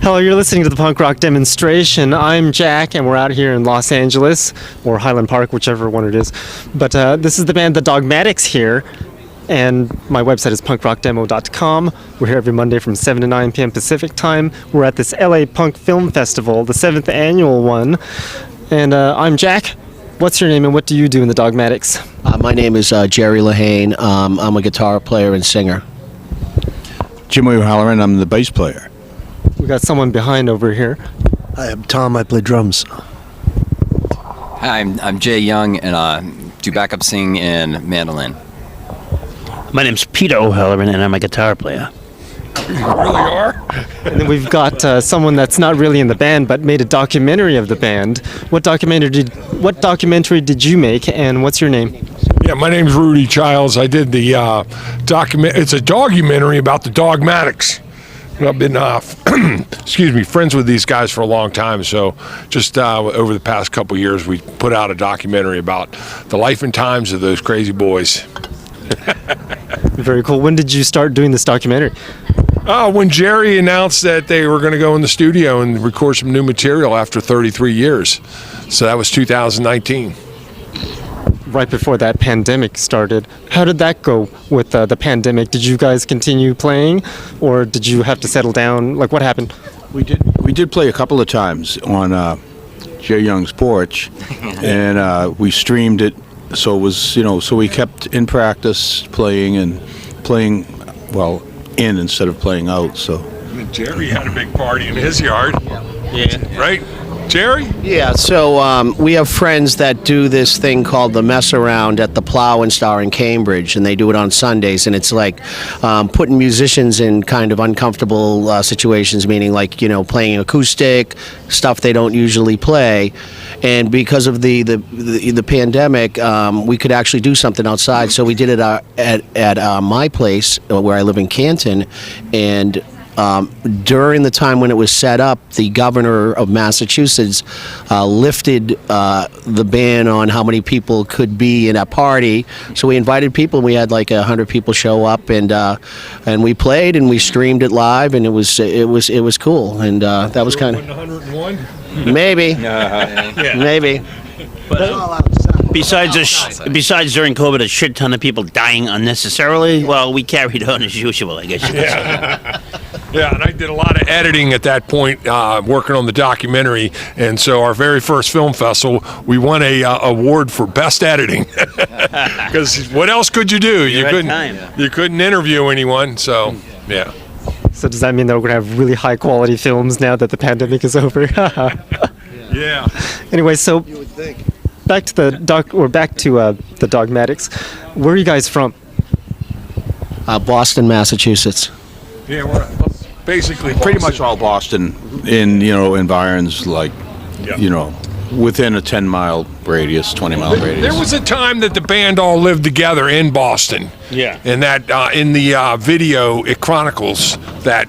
Hello, you're listening to the punk rock demonstration. I'm Jack, and we're out here in Los Angeles, or Highland Park, whichever one it is. But this is the band The Dogmatics here, and my website is punkrockdemo.com. We're here every Monday from 7 to 9 p.m. Pacific time. We're at this LA Punk Film Festival, the 7th annual one. And I'm Jack. What's your name, and what do you do in The Dogmatics? My name is Jerry Lehane. I'm a guitar player and singer. Jim O'Halloran, I'm the bass player. We got someone behind over here. Hi, I'm Tom. I play drums. Hi, I'm Jay Young, and do backup singing and mandolin. My name's Peter O'Halloran, and I'm a guitar player. You really are? And then we've got someone that's not really in the band, but made a documentary of the band. What documentary did you make, and what's your name? Yeah, my name's Rudy Childs. I did the it's a documentary about the Dogmatics. I've been, friends with these guys for a long time, so just over the past couple years, we put out a documentary about the life and times of those crazy boys. Very cool. When did you start doing this documentary? When Jerry announced that they were going to go in the studio and record some new material after 33 years. So that was 2019. Right before that pandemic started. How did that go with the pandemic? Did you guys continue playing, or did you have to settle down? Like, what happened? We did play a couple of times on Jay Young's porch, and we streamed it. So it was, so we kept in practice playing in instead of playing out. So Jerry had a big party in his yard. Yeah. Right? Jerry? Yeah, so we have friends that do this thing called the Mess Around at the Plow and Star in Cambridge, and they do it on Sundays, and it's like putting musicians in kind of uncomfortable situations, meaning like, playing acoustic, stuff they don't usually play. And because of the pandemic, we could actually do something outside, so we did it at my place where I live in Canton, and during the time when it was set up, the governor of Massachusetts lifted the ban on how many people could be in a party. So we invited people, and we had like 100 people show up, and we played and we streamed it live, and it was cool, and that was kind of 101. Maybe. Maybe. Besides during COVID, a shit ton of people dying unnecessarily, well, we carried on as usual, I guess you could say. Yeah, and I did a lot of editing at that point, working on the documentary. And so our very first film festival, we won a award for best editing. Because what else could you do? You couldn't interview anyone. So yeah. So does that mean that we're gonna have really high quality films now that the pandemic is over? Yeah. Anyway, so back to the Dogmatics. Where are you guys from? Boston, Massachusetts. Yeah, we're basically pretty much all Boston in environs like within a 10-mile radius, 20-mile radius. There was a time that the band all lived together in Boston. Yeah. And that in the video it chronicles that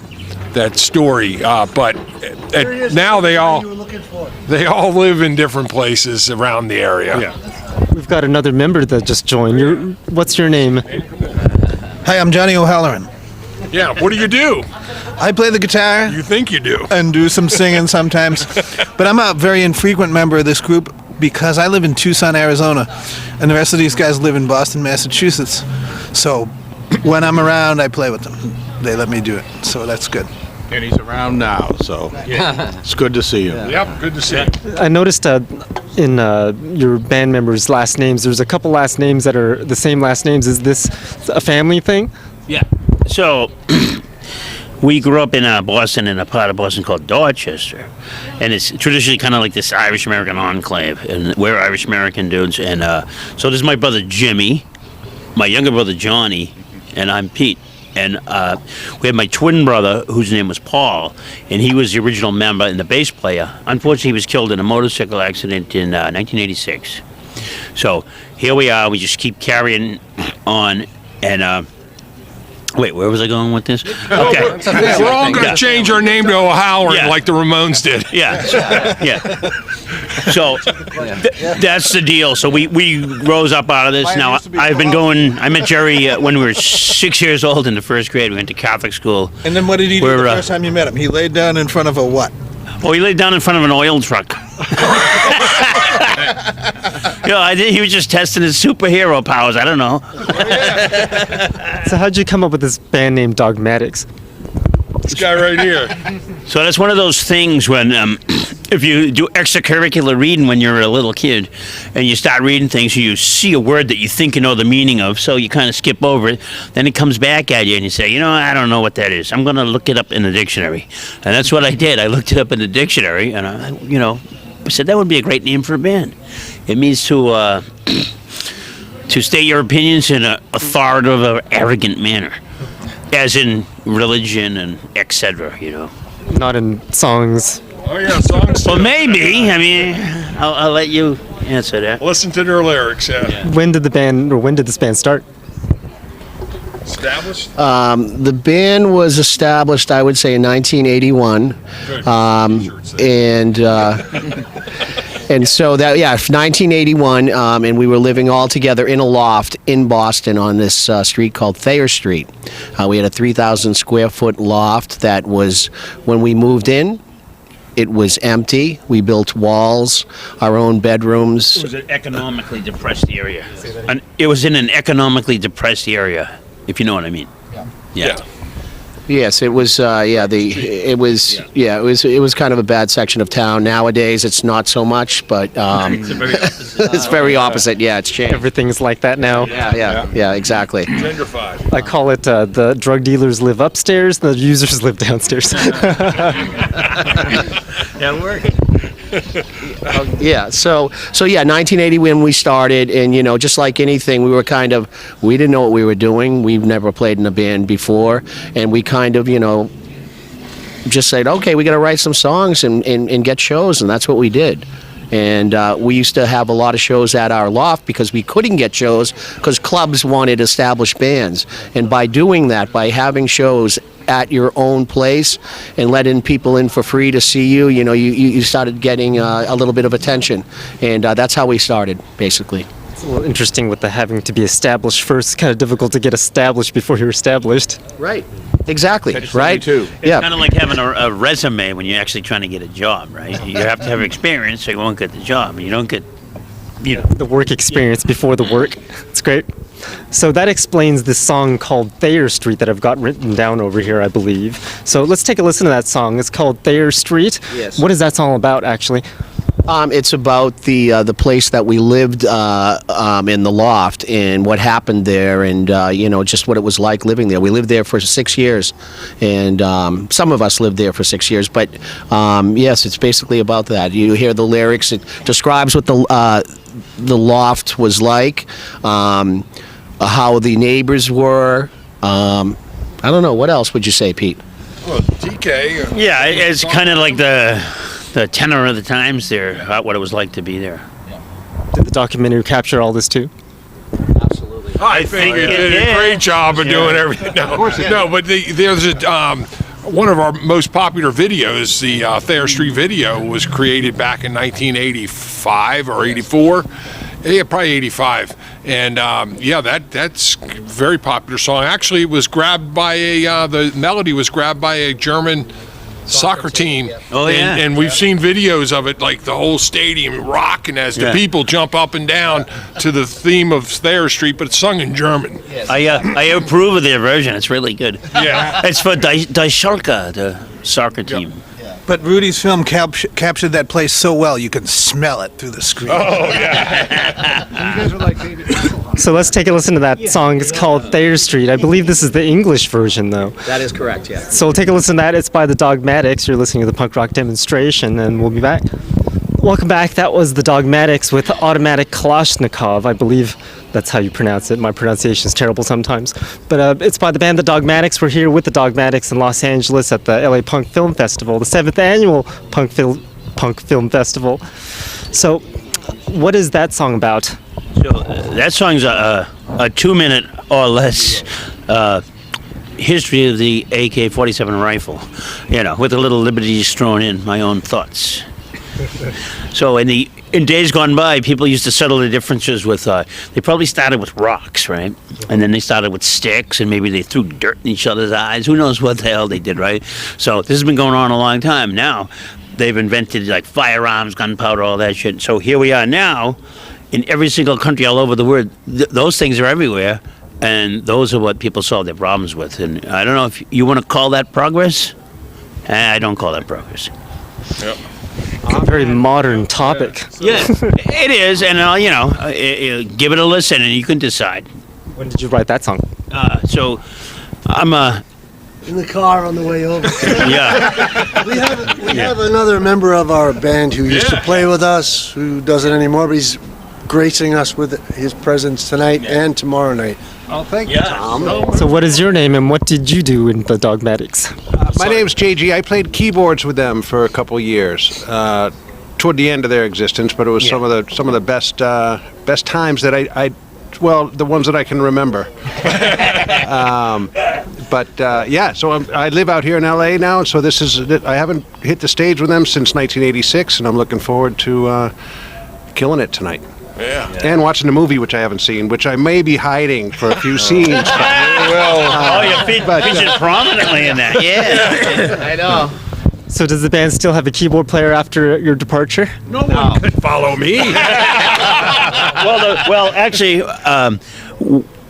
story. But now they all live in different places around the area. Yeah. We've got another member that just joined. What's your name? Hi, I'm Johnny O'Halloran. Yeah, what do you do? I play the guitar You think you do. and do some singing sometimes, but I'm a very infrequent member of this group because I live in Tucson, Arizona, and the rest of these guys live in Boston, Massachusetts. So when I'm around, I play with them. They let me do it, so that's good. And he's around now, so it's good to see him. Yep, good to see you. I noticed in your band members' last names, there's a couple last names that are the same last names. Is this a family thing? Yeah. So, we grew up in Boston, in a part of Boston called Dorchester, and it's traditionally kind of like this Irish-American enclave, and we're Irish-American dudes, and so there's my brother Jimmy, my younger brother Johnny, and I'm Pete. And we had my twin brother, whose name was Paul, and he was the original member and the bass player. Unfortunately, he was killed in a motorcycle accident in 1986. So here we are. We just keep carrying on, and Wait, where was I going with this? Okay. We're all going to Yeah. change our name to O'Halloran Yeah. like the Ramones did. Yeah. So that's the deal. So we rose up out of this. Now I've been going. I met Jerry when we were 6 years old in the first grade. We went to Catholic school. And then what did he do We're, the first time you met him? He laid down in front of a what? Oh, he laid down in front of an oil truck. He was just testing his superhero powers. I don't know. So how'd you come up with this band name Dogmatics? This guy right here. So that's one of those things when, if you do extracurricular reading when you're a little kid, and you start reading things, you see a word that you think you know the meaning of, so you kind of skip over it. Then it comes back at you, and you say, I don't know what that is. I'm going to look it up in the dictionary, and that's what I did. I looked it up in the dictionary, and I said that would be a great name for a band. It means to state your opinions in an authoritative or arrogant manner, as in religion and etc. Not in songs. Oh, yeah, songs. Well, maybe. I mean, I'll let you answer that. Listen to their lyrics, yeah. When did this band start? Established? The band was established, I would say, in 1981. And so that, 1981, and we were living all together in a loft in Boston on this street called Thayer Street. We had a 3,000 square foot loft that was, when we moved in, it was empty. We built walls, our own bedrooms. It was an economically depressed area. It was in an economically depressed area, if you know what I mean. Yeah. Yes, it was. It was kind of a bad section of town. Nowadays, it's not so much, but It's the very opposite. it's very opposite. Yeah, it's changed. Everything's like that now. Yeah, exactly. Gentrified. I call it the drug dealers live upstairs, the users live downstairs. That worked. Yeah, so 1980 when we started, and just like anything, we didn't know what we were doing. We've never played in a band before, and we kind of just said, okay, we got to write some songs and get shows, and that's what we did. And we used to have a lot of shows at our loft because we couldn't get shows because clubs wanted established bands, and by doing that, by having shows at your own place and letting people in for free to see you, you started getting a little bit of attention, and that's how we started, basically. It's a little interesting with the having to be established first. It's kind of difficult to get established before you're established. Right. Exactly. Catch Right. 22. It's kind of like having a resume when you're actually trying to get a job, right? You have to have experience, so you won't get the job. You don't get, The work experience before the work. It's great. So that explains this song called Thayer Street that I've got written down over here, I believe. So let's take a listen to that song. It's called Thayer Street. Yes. What is that song about, actually? It's about the place that we lived in the loft and what happened there, and just what it was like living there. We lived there for 6 years, and some of us lived there for 6 years. But yes, it's basically about that. You hear the lyrics. It describes what the loft was like, how the neighbors were. I don't know. What else would you say, Pete? Well, DK. yeah, it's kind of like the tenor of the times there, about what it was like to be there. Did the documentary capture all this too? I think it did a great job of doing everything. No, no, but there's one of our most popular videos, the Thayer Street video, was created back in 1985 or 84. Yeah, probably 85. And that's a very popular song. Actually, it was grabbed by the melody was grabbed by a German soccer team. Oh, yeah. And we've seen videos of it, like the whole stadium rocking as the people jump up and down to the theme of Thayer Street, but it's sung in German. I approve of their version. It's really good. Yeah. It's for Die Schalke, the soccer team. But Rudy's film captured that place so well you can smell it through the screen. Oh, yeah. So let's take a listen to that song. It's called Thayer Street. I believe this is the English version, though. That is correct. Yeah. So we'll take a listen to that. It's by the Dogmatics. You're listening to the punk rock demonstration, and we'll be back. Welcome back. That was the Dogmatics with Automatic Kalashnikov. I believe that's how you pronounce it. My pronunciation is terrible sometimes. But it's by the band The Dogmatics. We're here with the Dogmatics in Los Angeles at the LA Punk Film Festival, the 7th annual Punk Film Festival. So what is that song about? So that song's a 2-minute or less history of the AK-47 rifle, with a little liberties thrown in, my own thoughts. So in days gone by, people used to settle the differences with, they probably started with rocks, right? And then they started with sticks, and maybe they threw dirt in each other's eyes. Who knows what the hell they did, right? So this has been going on a long time. Now, they've invented like firearms, gunpowder, all that shit. So here we are now, in every single country all over the world. Those things are everywhere, and those are what people solve their problems with. And I don't know if you want to call that progress. I don't call that progress. Yep. A very modern topic. Yeah, it is, and give it a listen, and you can decide. When did you write that song? So, I'm In the car on the way over. yeah. We have another member of our band who used to play with us, who doesn't anymore, but he's gracing us with his presence tonight and tomorrow night. Oh, thank you, Yeah. Tom. So what is your name and what did you do in the Dogmatics? My name's JG. I played keyboards with them for a couple years, toward the end of their existence. But it was some of the best times that well, the ones that I can remember. So I live out here in LA now, and so I haven't hit the stage with them since 1986, and I'm looking forward to killing it tonight. Yeah. And watching the movie, which I haven't seen, which I may be hiding for a few scenes. You're featured prominently in that. Yeah. I know. So does the band still have a keyboard player after your departure? No one could follow me. Actually,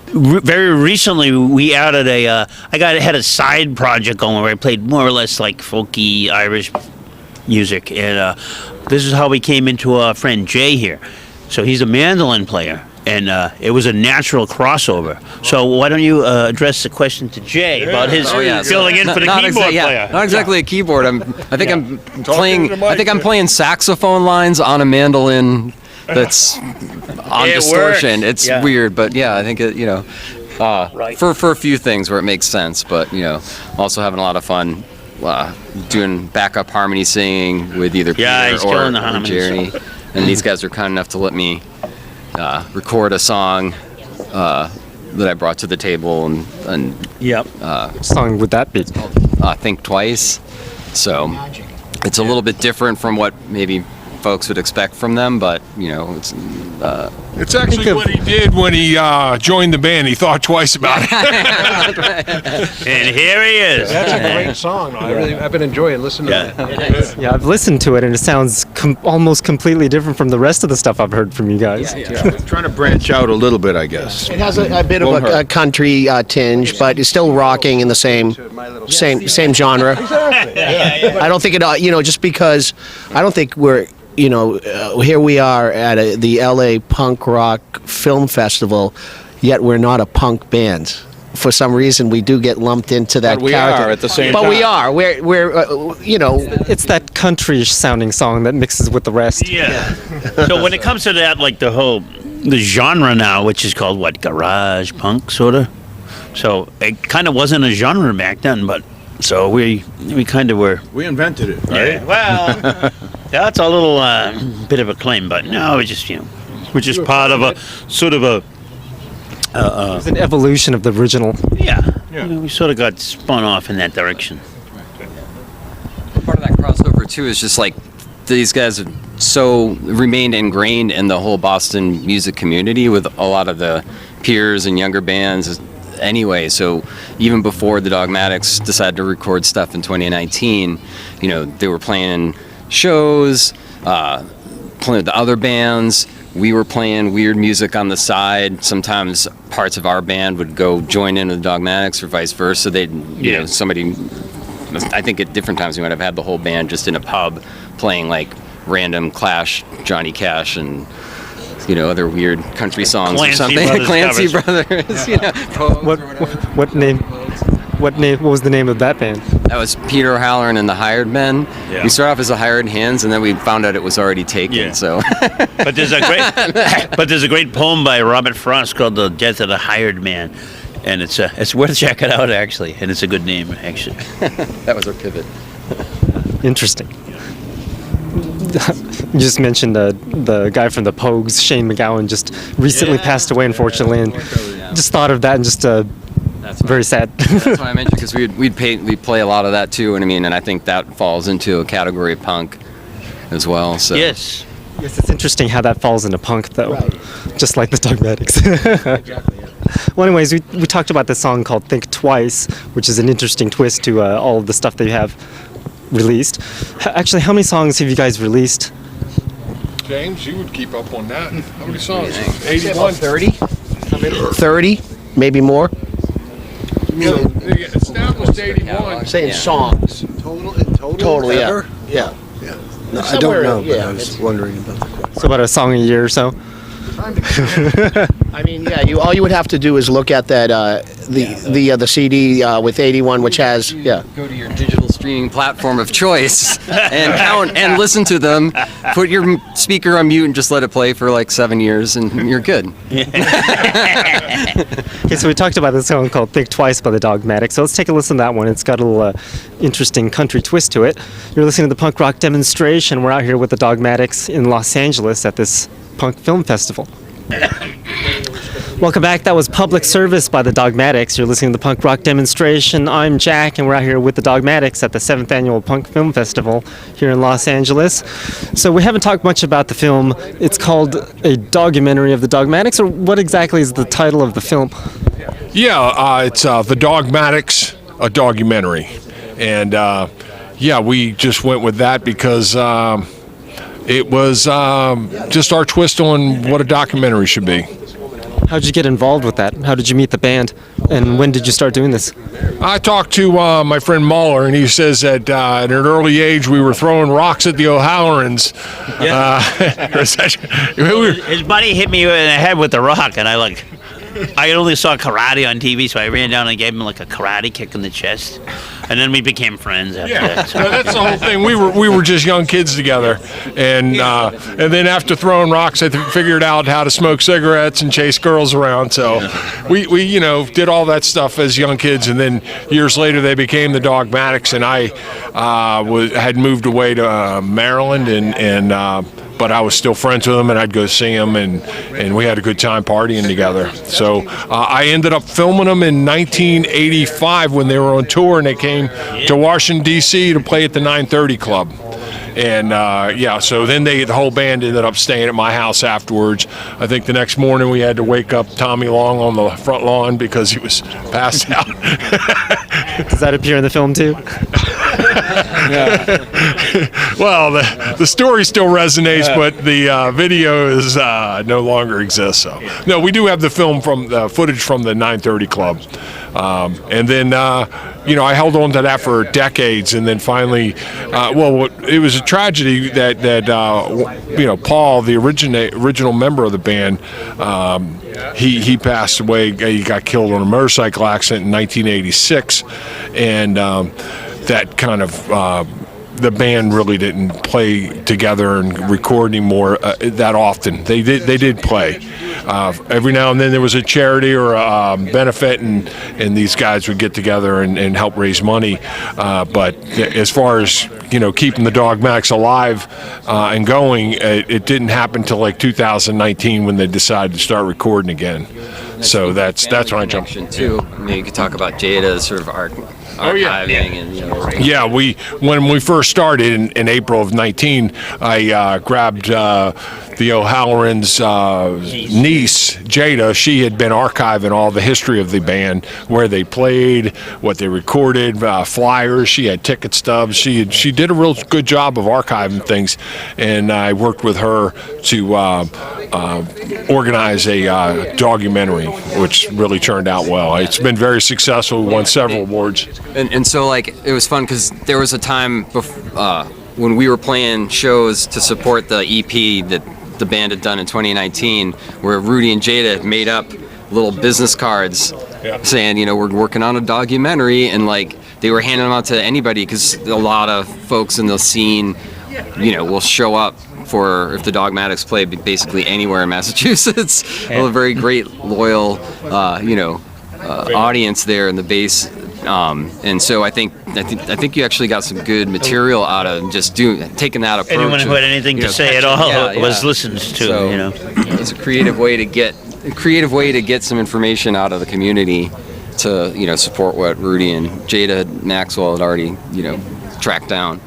very recently we had a side project going where I played more or less like folky Irish music, and this is how we came into our friend Jay here. So he's a mandolin player, and it was a natural crossover. So why don't you address the question to Jay about his filling in for the keyboard player? Not exactly a keyboard. I think I'm playing saxophone lines on a mandolin that's on It distortion. works. It's Yeah. weird, but yeah, I think it, Right. for a few things where it makes sense, but also having a lot of fun doing backup harmony singing with either Yeah, he's Peter killing the or harmonies. Jerry. And these guys were kind enough to let me record a song that I brought to the table and Yep. What song would that be? Think Twice. So it's a little bit different from what maybe folks would expect from them, but it's It's actually what he did when he joined the band. He thought twice about it. And here he is. That's a great song. I've been enjoying listening to it. Yeah, I've listened to it and it sounds almost completely different from the rest of the stuff I've heard from you guys. Trying to branch out a little bit, I guess. It has a bit of Won't a hurt. country tinge, but it's still rocking in the same genre. I don't think it. Just because I don't think we're. Here we are at the LA Punk Rock Film Festival, yet we're not a punk band. For some reason, we do get lumped into that But we character. are at the same But time. we are. We're It's that country sounding song that mixes with the rest. Yeah. So when it comes to that, like the genre now, which is called what, garage punk, sort of. So it kind of wasn't a genre back then, but so we kind of were. We invented it, right? Yeah, well, that's a little bit of a claim, but no, it's just we're just part of a sort of a. It's an evolution of the original. Yeah. We sort of got spun off in that direction. part of that crossover too is just like these guys have so remained ingrained in the whole Boston music community with a lot of the peers and younger bands anyway. So even before the Dogmatics decided to record stuff in 2019, they were playing shows, playing with the other bands. We were playing weird music on the side. Sometimes parts of our band would go join in with Dogmatics or vice versa. Somebody, I think at different times we might have had the whole band just in a pub playing like random Clash, Johnny Cash, and other weird country songs Clancy or something. Brothers Clancy covers. Brothers. What was the name of that band? That was Peter O'Halloran and the Hired Men. Yeah. We started off as the Hired Hands, and then we found out it was already taken. Yeah. So But there's a great poem by Robert Frost called "The Death of the Hired Man," and it's worth checking out actually, and it's a good name actually. that was our pivot. Interesting. You just mentioned the guy from the Pogues, Shane MacGowan, just recently passed away, unfortunately, and just thought of that and just That's why, Very sad. that's why I mentioned, because we'd play a lot of that too, and I mean, and I think that falls into a category of punk as well. So Yes. Yes, it's interesting how that falls into punk, though, just like the Dogmatics. Well, anyways, we talked about this song called "Think Twice," which is an interesting twist to all of the stuff that you have released. Actually, how many songs have you guys released? James, you would keep up on that. How many songs? About 30? 30, maybe more. Established 81. Saying songs. Total, yeah. ever? Yeah. No, I Somewhere, don't know, but yeah, I was wondering about the question. So about a song a year or so. I mean, yeah. All you would have to do is look at that the CD with 81, which has go to your digital streaming platform of choice and count and listen to them. Put your speaker on mute and just let it play for like 7 years, and you're good. Okay, so we talked about this song called "Think Twice" by the Dogmatics. So let's take a listen to that one. It's got a little interesting country twist to it. You're listening to the punk rock demonstration. We're out here with the Dogmatics in Los Angeles at this punk film festival. Welcome back. That was Public Service by the Dogmatics. You're listening to the punk rock demonstration. I'm Jack, and we're out here with the Dogmatics at the 7th Annual Punk Film Festival here in Los Angeles. So we haven't talked much about the film. It's called a documentary of the Dogmatics, or what exactly is the title of the film? Yeah, it's The Dogmatics, a documentary. And yeah, we just went with that because it was just our twist on what a documentary should be. How did you get involved with that? How did you meet the band? And when did you start doing this? I talked to my friend Muller, and he says that at an early age we were throwing rocks at the O'Hallorans. His buddy hit me in the head with the rock, and I only saw karate on TV, so I ran down and gave him like a karate kick in the chest, and then we became friends after that. So. That's the whole thing. We were just young kids together, and then after throwing rocks, I figured out how to smoke cigarettes and chase girls around. So we did all that stuff as young kids, and then years later they became the Dogmatics, and I had moved away to Maryland, but I was still friends with them, and I'd go see them, and we had a good time partying together. So I ended up filming them in 1985 when they were on tour, and they came to Washington, D.C. to play at the 930 Club. And so then the whole band ended up staying at my house afterwards. I think the next morning we had to wake up Tommy Long on the front lawn because he was passed out. Does that appear in the film too? Well, the story still resonates, but the video is no longer exists. So no, we do have the film from the footage from the 930 Club, and then I held on to that for decades, and then finally, it was a tragedy that Paul, the original member of the band, he passed away. He got killed on a motorcycle accident in 1986, and that kind of the band really didn't play together and record anymore that often. They did play. Every now and then there was a charity or a benefit, and these guys would get together and help raise money. But as far as keeping the Dogmatics alive and going, it didn't happen until like 2019 when they decided to start recording again. So that's when I jumped in too. I mean, you could talk about Jada sort of archiving and Yeah, when we first started in April of 19, I grabbed the O'Hallorans' niece, Jada. She had been archiving all the history of the band, where they played, what they recorded, flyers. She had ticket stubs. She did a real good job of archiving things, and I worked with her to organize a documentary, which really turned out well. It's been very successful. We won several awards. And so it was fun because there was a time when we were playing shows to support the EP that the band had done in 2019, where Rudy and Jada had made up little business cards saying, we're working on a documentary, and they were handing them out to anybody because a lot of folks in the scene, will show up for if the Dogmatics play basically anywhere in Massachusetts. A very great, loyal, audience there in the base. And so I think you actually got some good material out of just taking that approach. Anyone who had anything to say at all was listened to. So, it's a creative way to get some information out of the community to support what Rudy and Jada Maxwell had already tracked down.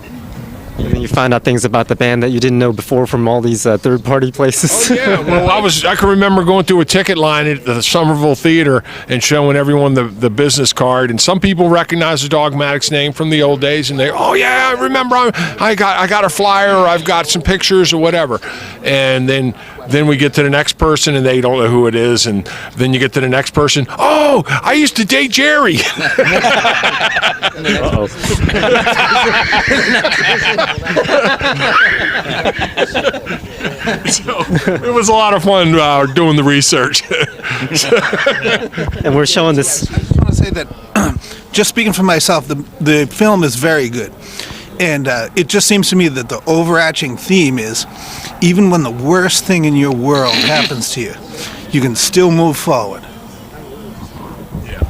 And then you find out things about the band that you didn't know before from all these third-party places. Oh, yeah. Well, I can remember going through a ticket line at the Somerville Theater and showing everyone the business card, and some people recognize the Dogmatics name from the old days, and they, oh yeah, I remember, I got a flyer, or I've got some pictures or whatever, and then we get to the next person and they don't know who it is, and then you get to the next person, oh, I used to date Jerry. So, it was a lot of fun doing the research. And we're showing this. I just want to say that, just speaking for myself, the film is very good. And it just seems to me that the overarching theme is, even when the worst thing in your world happens to you, you can still move forward.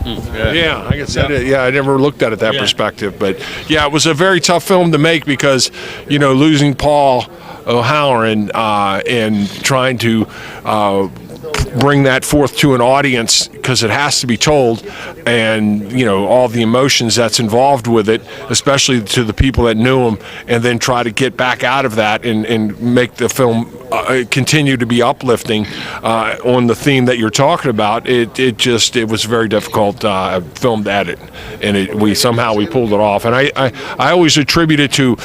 Yeah, I guess that is. Yeah, I never looked at it that perspective, but yeah, it was a very tough film to make because, losing Paul O'Halloran and trying to bring that forth to an audience, because it has to be told, and all the emotions that's involved with it, especially to the people that knew him, and then try to get back out of that and make the film continue to be uplifting on the theme that you're talking about. It was a very difficult film to edit, and we pulled it off. And I always attribute it to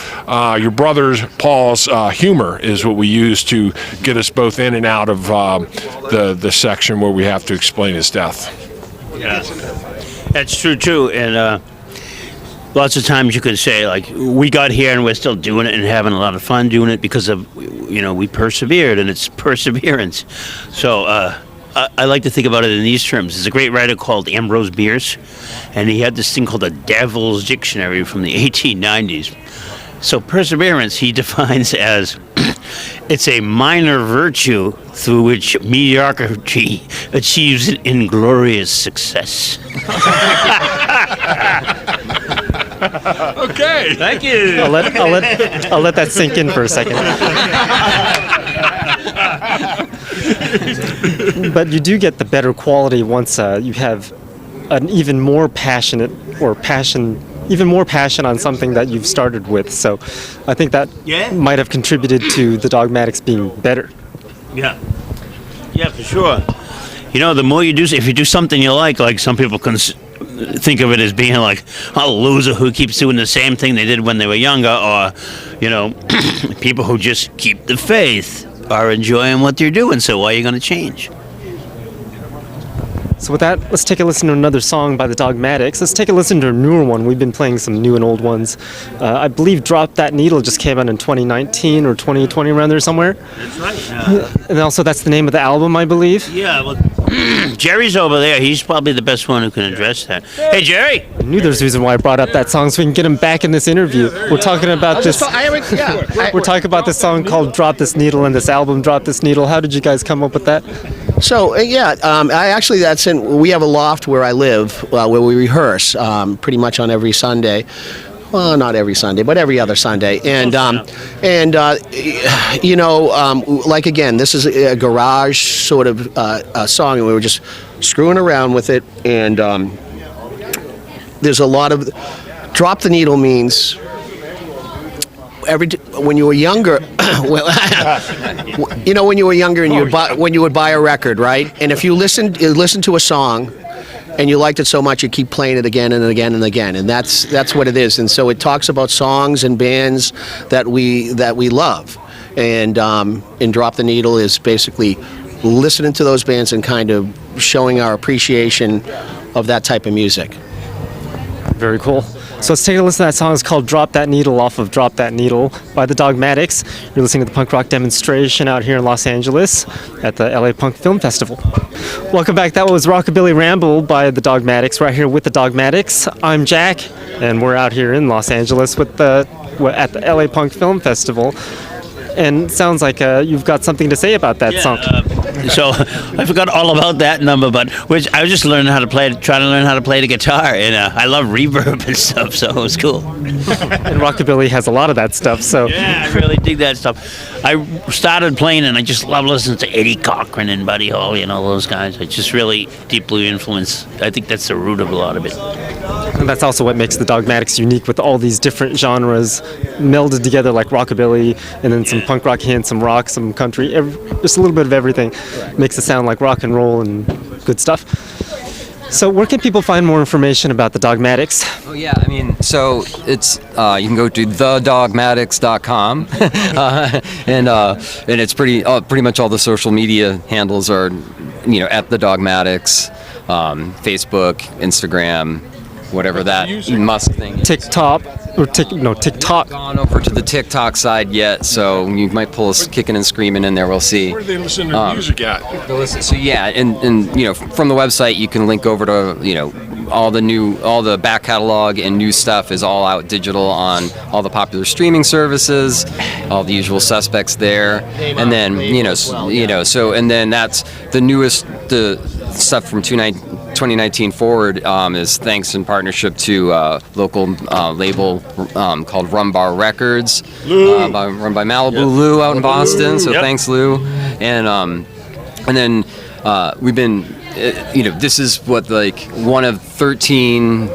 your brother Paul's humor is what we used to get us both in and out of the section where we have to explain his death. Yeah, that's true too. And lots of times you can say, like, we got here and we're still doing it and having a lot of fun doing it because of, we persevered, and it's perseverance. So I like to think about it in these terms. There's a great writer called Ambrose Bierce, and he had this thing called the Devil's Dictionary from the 1890s. So perseverance he defines as it's a minor virtue through which mediocrity achieves an inglorious success. Okay. Thank you. I'll let that sink in for a second. But you do get the better quality once you have an even more passion on something that you've started with. So I think that might have contributed to the Dogmatics being better. Yeah, for sure. The more you do, if you do something you like some people can think of it as being like a loser who keeps doing the same thing they did when they were younger, or people who just keep the faith are enjoying what they're doing. So why are you going to change? So with that, let's take a listen to another song by the Dogmatics. Let's take a listen to a newer one. We've been playing some new and old ones. I believe Drop That Needle just came out in 2019 or 2020, around there somewhere. That's right. And also that's the name of the album, I believe. Yeah, well, Jerry's over there. He's probably the best one who can address that. Hey, Jerry! I knew there's a reason why I brought up that song, so we can get him back in this interview. We're talking about this. We're talking about this song called Drop This Needle and this album Drop This Needle. How did you guys come up with that? So we have a loft where I live, where we rehearse pretty much on every Sunday. Well, not every Sunday, but every other Sunday. And like, again, this is a garage sort of song, and we were just screwing around with it. And there's a lot of drop the needle means when you were younger, when you were younger and when you would buy a record, right? And if you listen to a song and you liked it so much, you keep playing it again and again and again, and that's what it is. And so it talks about songs and bands that we love, and Drop the Needle is basically listening to those bands and kind of showing our appreciation of that type of music. Very cool. So let's take a listen to that song. It's called Drop That Needle off of Drop That Needle by the Dogmatics. You're listening to the punk rock demonstration out here in Los Angeles at the LA Punk Film Festival. Welcome back. That was Rockabilly Ramble by the Dogmatics, right here with the Dogmatics. I'm Jack, and we're out here in Los Angeles at the LA Punk Film Festival. And it sounds like you've got something to say about that song. So I forgot all about that number, but I was just learning how to trying to learn how to play the guitar, and I love reverb and stuff, so it was cool. And rockabilly has a lot of that stuff. So Yeah, I really dig that stuff. I started playing, and I just love listening to Eddie Cochran and Buddy Holly and all those guys. I just really deeply influenced. I think that's the root of a lot of it. and that's also what makes the Dogmatics unique, with all these different genres melded together, like rockabilly, and then some punk rock hints, some rock, some country, just a little bit of everything. Makes it sound like rock and roll and good stuff. So where can people find more information about the Dogmatics? Oh yeah, I mean, so it's you can go to thedogmatics.com, and it's pretty much all the social media handles are, at the Dogmatics, Facebook, Instagram, whatever that Musk thing is. TikTok TikTok. Gone over to the TikTok side yet, so you might pull us kicking and screaming in there. We'll see. Where do they listen to music at? So yeah, and from the website you can link over to all the back catalog and new stuff is all out digital on all the popular streaming services, all the usual suspects there, and then and then that's the newest stuff from 2019 forward is thanks in partnership to local label called Rum Bar Records, run by Malibu Lou out in Boston. So thanks, Lou, and then we've been, this is one of 13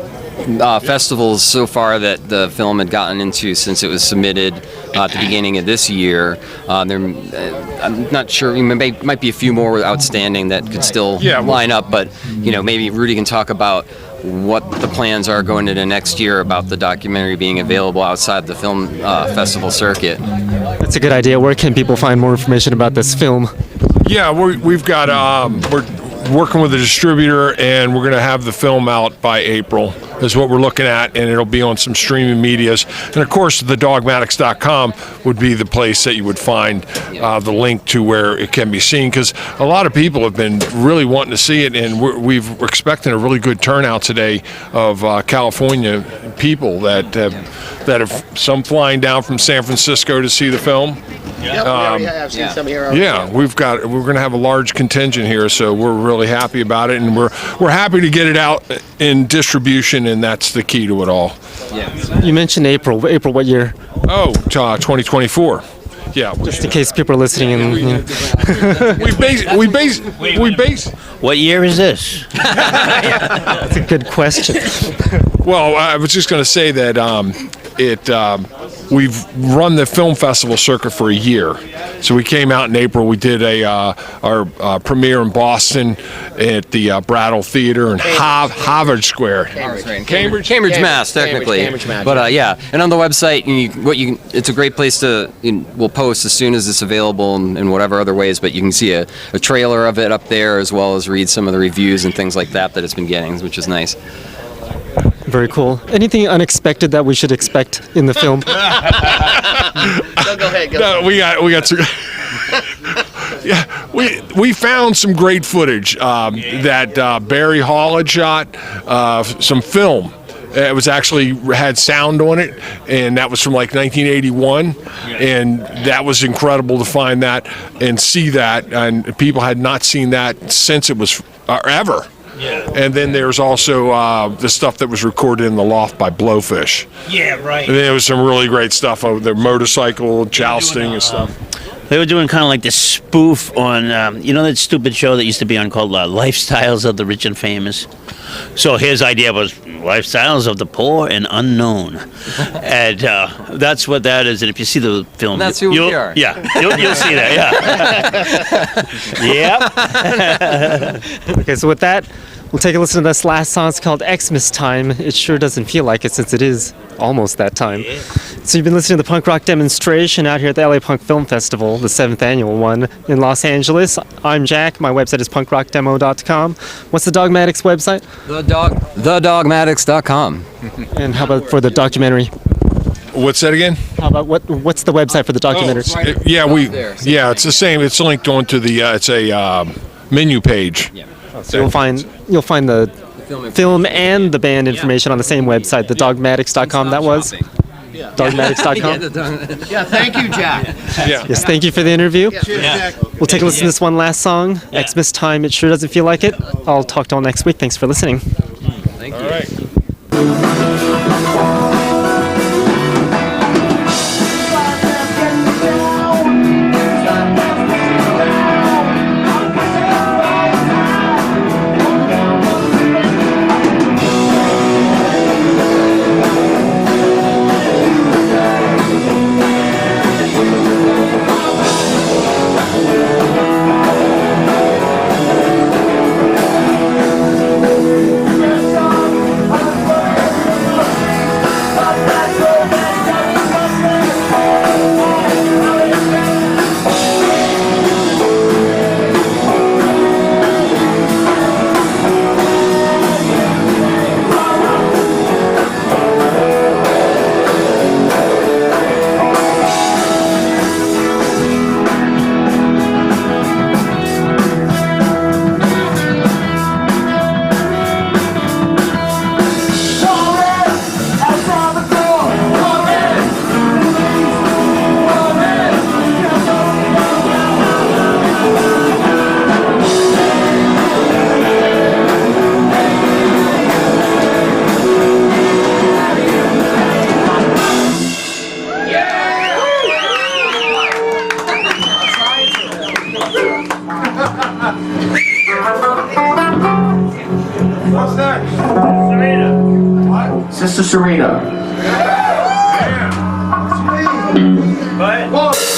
festivals so far that the film had gotten into since it was submitted at the beginning of this year. I'm not sure, might be a few more outstanding that could still line up, but maybe Rudy can talk about what the plans are going into next year about the documentary being available outside the film festival circuit. That's a good idea. Where can people find more information about this film? Yeah, we've got we're working with a distributor, and we're going to have the film out by April is what we're looking at, and it'll be on some streaming medias. And of course, the Dogmatics.com would be the place that you would find the link to where it can be seen, because a lot of people have been really wanting to see it, and we're expecting a really good turnout today of California people that have some flying down from San Francisco to see the film. I've seen some here. Yeah, we're going to have a large contingent here, so we're really happy about it, and we're happy to get it out in distribution, and that's the key to it all. Yeah. You mentioned April. April, what year? 2024. Yeah. Just in case people are listening and we base. What year is this? That's a good question. Well, I was just going to say that we've run the film festival circuit for a year. So we came out in April. We did our premiere in Boston at the Brattle Theater in Harvard Square. Cambridge, Mass, technically. Cambridge, Mass. But and on the website, it's a great place to. We'll post as soon as it's available in whatever other ways. But you can see a trailer of it up there, as well as read some of the reviews and things like that it's been getting, which is nice. Very cool. Anything unexpected that we should expect in the film? Go ahead. No, we got some. Yeah, we found some great footage that Barry Hall had shot, some film. It was actually had sound on it, and that was from like 1981, and that was incredible to find that and see that, and people had not seen that since it was ever. Yeah. And then there's also the stuff that was recorded in the loft by Blowfish. Yeah, right. And there was some really great stuff over there, motorcycle jousting and stuff. They were doing kind of like this spoof on, that stupid show that used to be on called Lifestyles of the Rich and Famous. So his idea was Lifestyles of the Poor and Unknown. And that's what that is. And if you see the film... That's who we are. Yeah, you'll see that, yeah. Yep. Okay, so with that, we'll take a listen to this last song. It's called Xmas Time. It sure doesn't feel like it, since it is almost that time. Yeah. So you've been listening to the punk rock demonstration out here at the LA Punk Film Festival, the 7th annual one in Los Angeles. I'm Jack. My website is punkrockdemo.com. What's the Dogmatics website? Thedogmatics.com. And how about for the documentary? What's that again? How about what's the website for the documentary? It's the same. It's linked onto the it's a menu page. Yeah. So you'll find the film and the band information on the same website, thedogmatics.com. That was. Dogmatics.com. Yeah, thank you, Jack. Yes, thank you for the interview. Yeah. We'll take a listen to this one last song, Xmas Time, It Sure Doesn't Feel Like It. I'll talk to you all next week. Thanks for listening. Thank you. All right. Sister Serena. What?